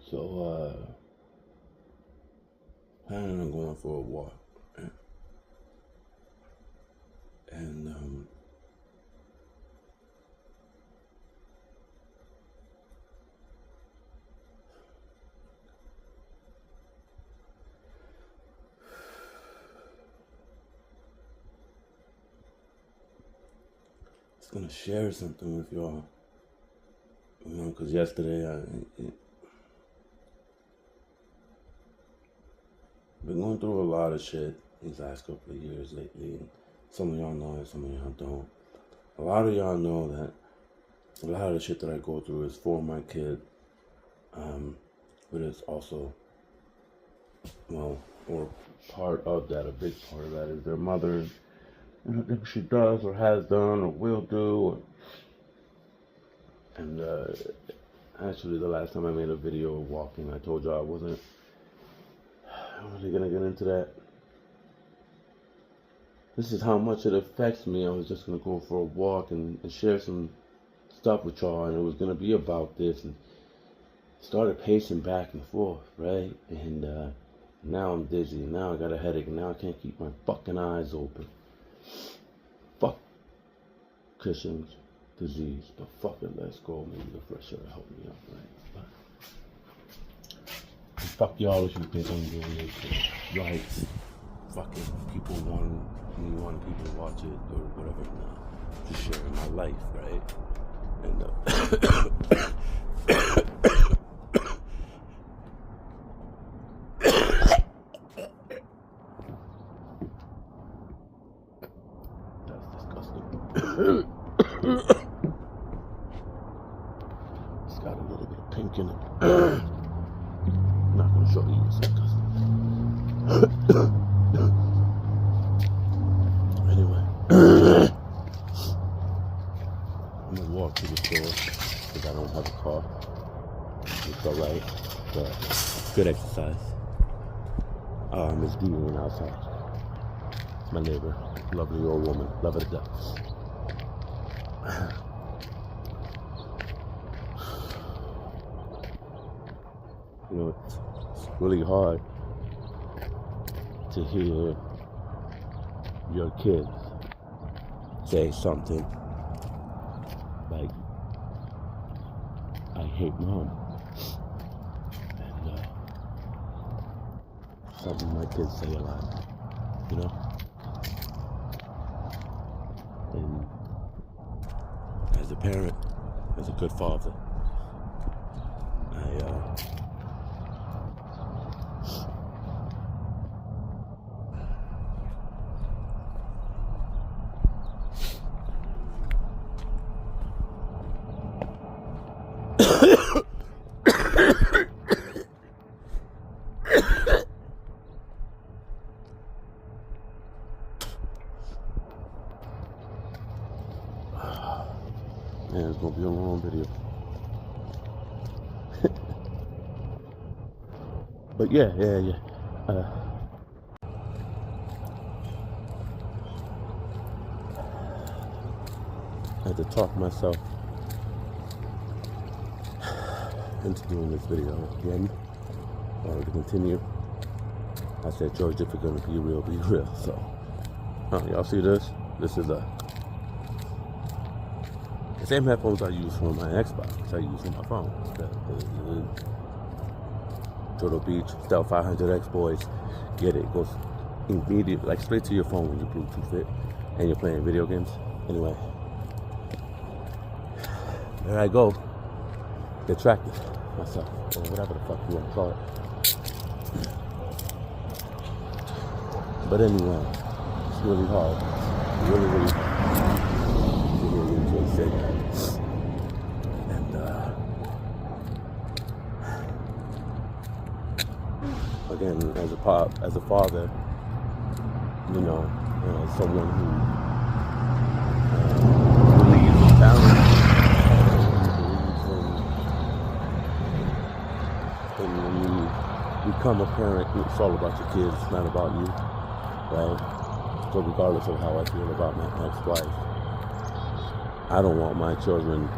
So, planning on going for a walk. And, I was gonna share something with y'all. Because yesterday I've been going through a lot of shit these last couple of years lately. And some of y'all know it, some of y'all don't. A lot of y'all know that a lot of the shit that I go through is for my kid. But it's also, or part of that, a big part of that is their mother. And I think she does or has done or will do. And actually, the last time I made a video of walking, I told y'all I wasn't really gonna get into that. This is how much it affects me. I was just gonna go for a walk and share some stuff with y'all, and it was gonna be about this, and started pacing back and forth, right? And now I'm dizzy, and now I got a headache, and now I can't keep my fucking eyes open. Fuck Cushing's disease, but fuck it, let's go. Maybe the fresh air will help me out, right? But fuck y'all if you think I'm doing this. Like, fucking people want people to watch it or whatever. Nah, just sharing my life, right? And that's disgusting. It's got a little bit of pink in it. I'm not gonna show you, it's disgusting. Anyway, I'm gonna walk to the store because I don't have a car. It's alright, but good exercise. Miss D went outside. It's my neighbor, lovely old woman, love her to death. You know, it's really hard to hear your kids say something like, I hate mom. And something my kids say a lot, you know? And as a parent, as a good father, man, it's gonna be a long video. But yeah. I had to talk myself into doing this video again. To continue. I said, George, if you're gonna be real, be real. So, y'all see this? This is the same headphones I use for my Xbox. I use on my phone. Turtle Beach Stealth 500X, boys. Get it? It goes immediately, like straight to your phone when you Bluetooth it and you're playing video games. Anyway, there I go. Distracted myself, or whatever the fuck you want to call it. But anyway, it's really hard. Really hard to hear you kids say that. And again, as a father, you know, someone who believes in talent, and when you become a parent, it's all about your kids, it's not about you, right? So regardless of how I feel about my ex-wife, I don't want my children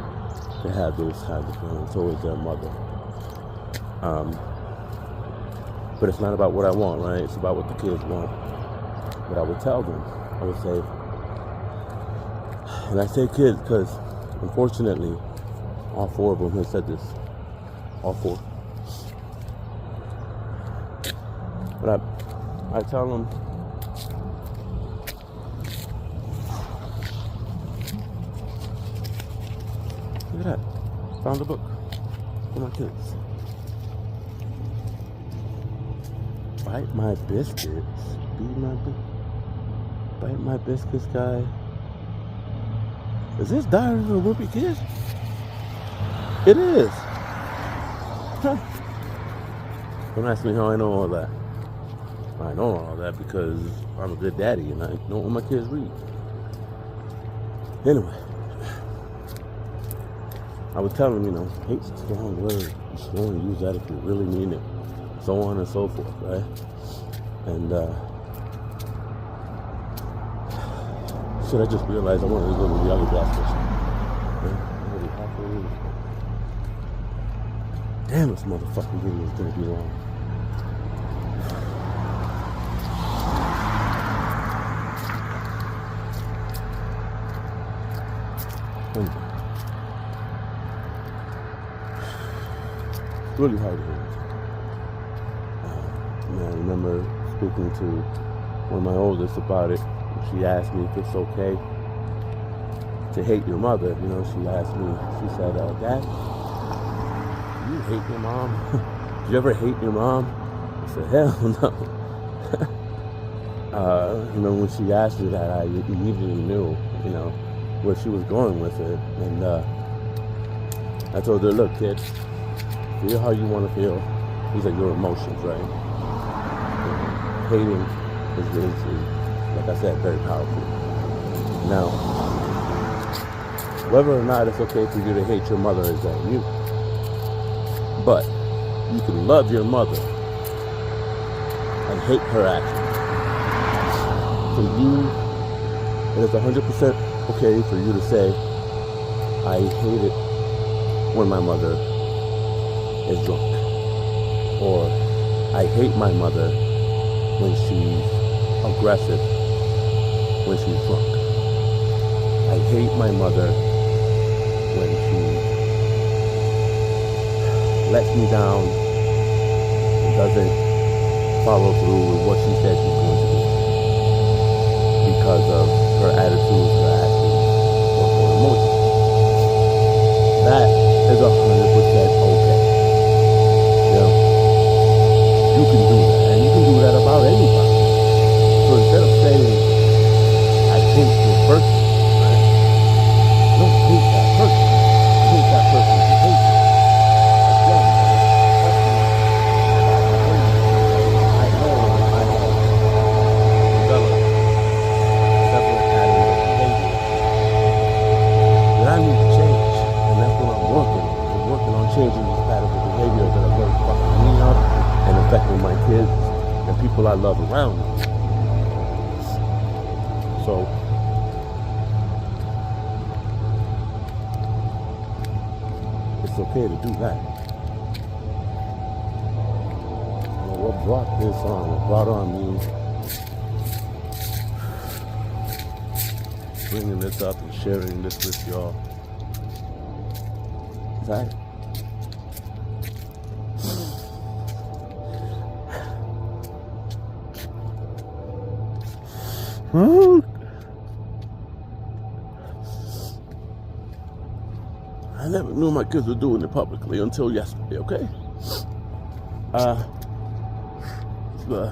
to have those kinds of feelings towards their mother. Um, but it's not about what I want, right? It's about what the kids want. But I would tell them, I would say, and I say kids because, unfortunately, all four of them have said this. All four. But I tell them, look at that. Found a book for my kids. Bite my biscuits. Bite my biscuits, guy. Is this Diary of a Wimpy Kid? It is. Huh. Don't ask me how I know all that. I know all that because I'm a good daddy and I know what my kids read. Anyway, I would tell them, hate's a strong word. You should only use that if you really mean it. So on and so forth, right? And shit, I just realized I wanted to go to the other gas station. Damn, this motherfucking video is gonna be long. It's really hard to hear. I remember speaking to one of my oldest about it. She asked me if it's okay to hate your mother. She asked me, she said, Dad, do you hate your mom? Did you ever hate your mom? I said, hell no. When she asked me that, I immediately knew, where she was going with it. And I told her, look, kid, feel how you want to feel. These are your emotions, right? Hating is, like I said, very powerful. Now, whether or not it's okay for you to hate your mother is on you. But you can love your mother and hate her actions. For you, it is 100% okay for you to say, I hate it when my mother is drunk. Or, I hate my mother when she's aggressive, when she's drunk. I hate my mother when she lets me down and doesn't follow through with what she said she's going to do because of her attitudes, her actions, or her emotions. That is 100% okay. You can do that, and you can do that about anybody. So instead of saying, I hate this person, right? Don't hate that person. Hate that person who hates you. Again, I know developed several patterns of behavior that I need to change, and that's what I'm working on. I'm working on changing these patterns of behavior that are very fucking me up and affecting my kids and people I love around me. So, it's okay to do that. What brought this on? What brought on me bringing this up and sharing this with y'all? Is that I never knew my kids were doing it publicly until yesterday, okay? The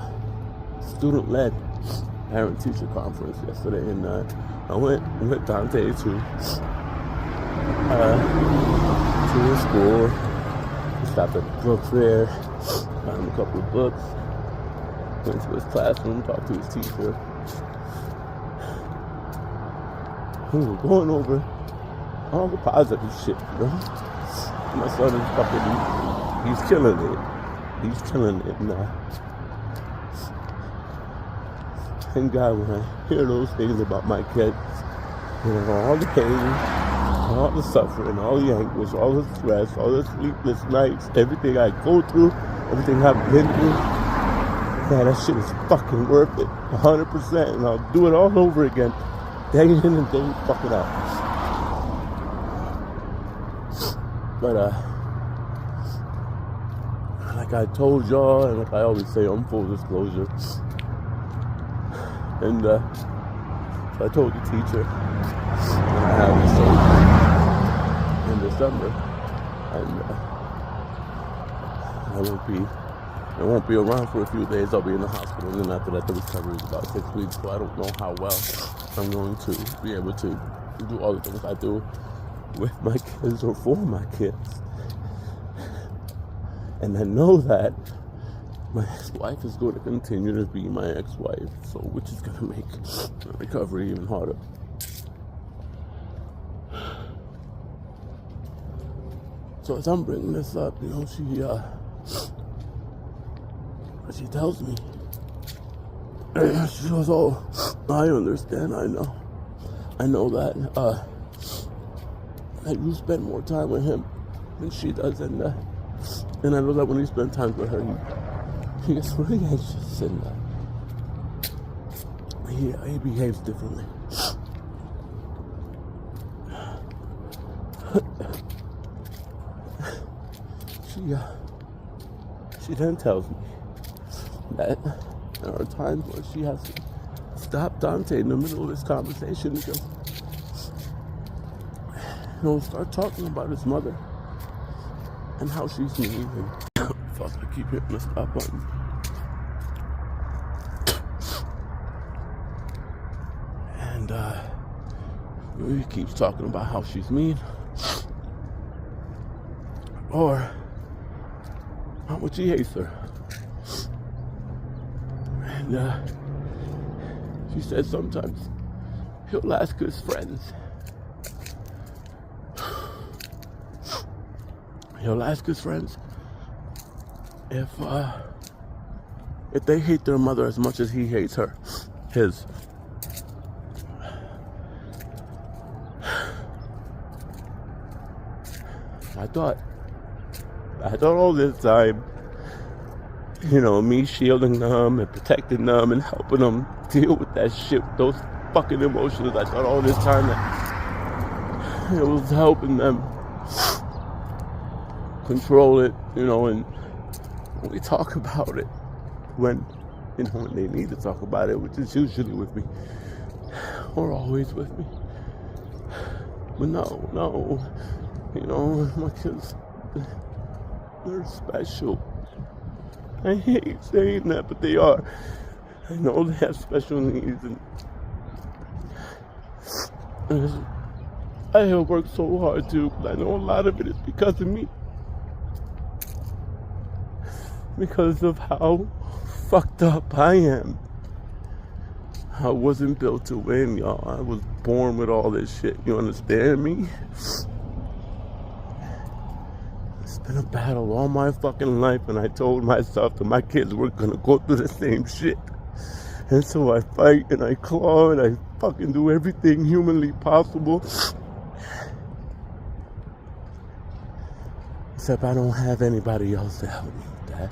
student-led parent-teacher conference yesterday, and I went with Dante to his school. We stopped at the book fair, found a couple of books, went to his classroom, talked to his teacher. We were going over all the positive shit, My son is he's killing it. He's killing it now. Thank God when I hear those things about my kids, all the pain, all the suffering, all the anguish, all the stress, all the sleepless nights, everything I go through, everything I've been through, man, that shit is fucking worth it, 100%, and I'll do it all over again, day in and day fucking out. But, like I told y'all, and like I always say on full disclosure, and, so I told the teacher, and I have this in December, and I won't be around for a few days. I'll be in the hospital, and then after that, the recovery is about 6 weeks. So I don't know how well I'm going to be able to do all the things I do with my kids or for my kids. And I know that my ex-wife is going to continue to be my ex-wife, so which is going to make the recovery even harder. So as I'm bringing this up, you know, she tells me, she goes, "Oh, I understand. I know that that you spend more time with him than she does, and I know that when you spend time with her, he gets really anxious and he behaves differently." She then tells me that there are times where she has to stop Dante in the middle of this conversation because he'll start talking about his mother and how she's mean. And fuck, I keep hitting the stop button. And he keeps talking about how she's mean, or how much he hates her. And she said sometimes he'll ask his friends. He'll ask his friends if they hate their mother as much as he hates his. I thought all this time, you know, me shielding them and protecting them and helping them deal with that shit, those fucking emotions, I thought all this time that it was helping them control it, you know, and when we talk about it, when they need to talk about it, which is usually with me, or always with me. But no, you know, my kids, they're special. I hate saying that, but they are. I know they have special needs, and I have worked so hard too, but I know a lot of it is because of me. Because of how fucked up I am. I wasn't built to win, y'all. I was born with all this shit. You understand me? It's been a battle all my fucking life, and I told myself that my kids were gonna go through the same shit. And so I fight and I claw and I fucking do everything humanly possible. Except I don't have anybody else to help me with that.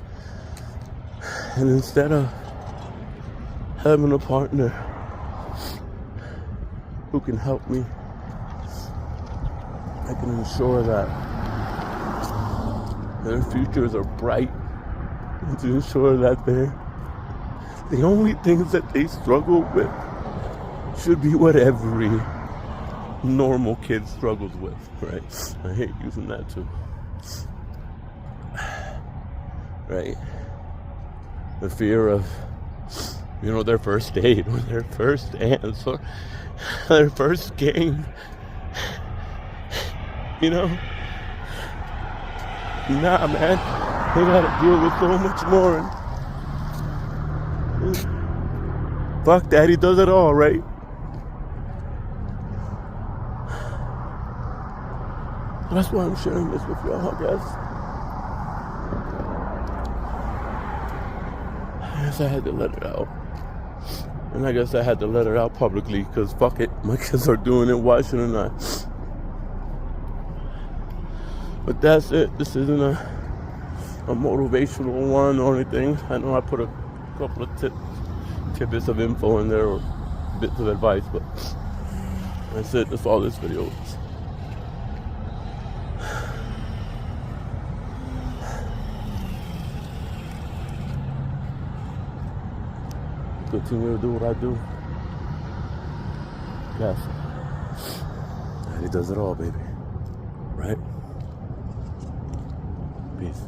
And instead of having a partner who can help me, I can ensure that their futures are bright, and to ensure that the only things that they struggle with should be what every normal kid struggles with, right? I hate using that too. Right? The fear of, you know, their first date or their first dance or their first game. You know? Nah, man. They gotta deal with so much more. And fuck, daddy does it all, right? That's why I'm sharing this with y'all, I guess. I guess I had to let it out. And I guess I had to let it out publicly because fuck it, my kids are doing it, why shouldn't I? But that's it. This isn't a motivational one or anything. I know I put a couple of tidbits of info in there or bits of advice, but that's it. That's all this video is. Continue to do what I do. Yes. And he does it all, baby. Right? Peace.